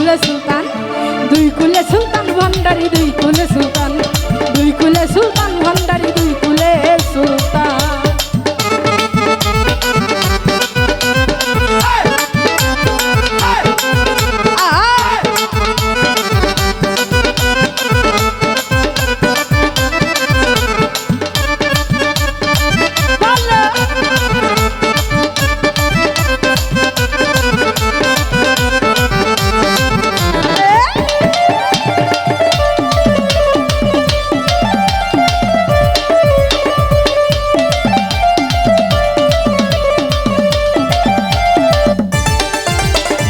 কুলে সুলতান, দুই কুলে সুলতান ভান্ডারি, দুই কুলে সুলতান, দুই কুলে সুলতান ভান্ডারি, দুই কুলে সুলতান।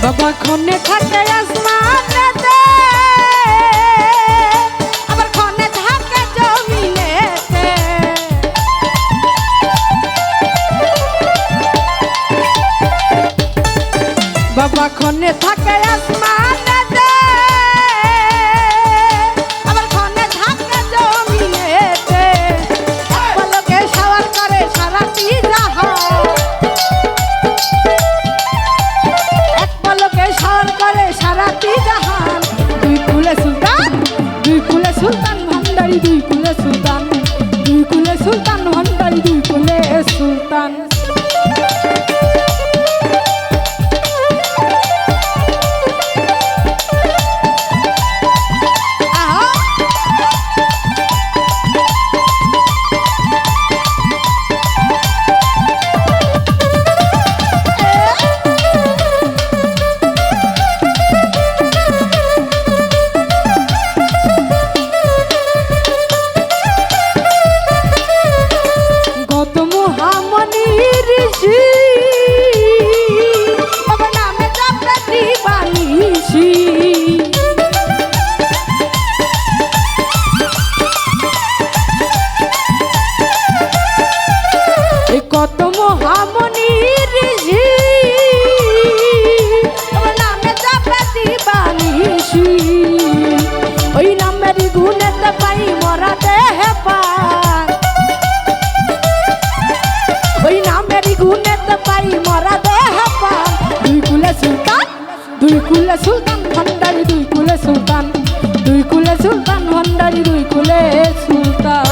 বাবা খনে থাকে আসমানেতে, আবার খনে থাকে জমিনেতে। বাবা খনে থাকে আসমানেতে, আবার খনে থাকে জমিনেতে। পলকে শাওয়ার করে সারাটি জাহান, সারাটি জাহান। দুই কুলে সুলতান, দুই কুলে সুলতান ভান্ডারি, দুই কুলে সুলতান, দুই কুলে সুলতান ভান্ডারি, দুই কুলে সুলতান। কত মহামণি ঋষি নামে যাবে দিবানিশি, ওই নামের গুণেতে পাই মরা দেহে পার, ওই নামের গুণেতে পাই মরা দেহে পার। দুই কুলে সুলতান, দুই কুলে সুলতান ভান্ডারি, দুই কুলে সুলতান, দুই কুলে সুলতান ভান্ডারি, দুই কুলে সুলতান।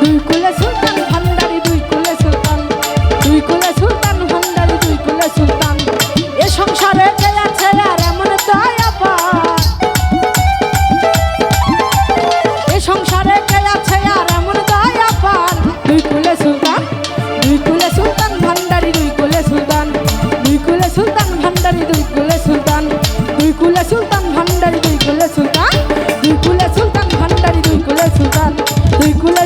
দুই কুলে সুলতান ভান্ডারি, দুই কুলে সুলতান, দুই কুলে সুলতান ভান্ডারি, দুই কুলে সুলতান। এ সংসারে কে আছে আর এমন দয়াবান, এ সংসারে কে আছে আর এমন দয়াবান। দুই কুলে সুলতান, দুই কুলে সুলতান ভান্ডারি, দুই কুলে সুলতান, দুই কুলে সুলতান ভান্ডারি, দুই কুলে সুলতান, দুই কুলে সুলতান ভান্ডারি, দুই কুলে সুলতান, দুই কুলে সুলতান ভান্ডারি, দুই কুলে সুলতান, দুই কুলে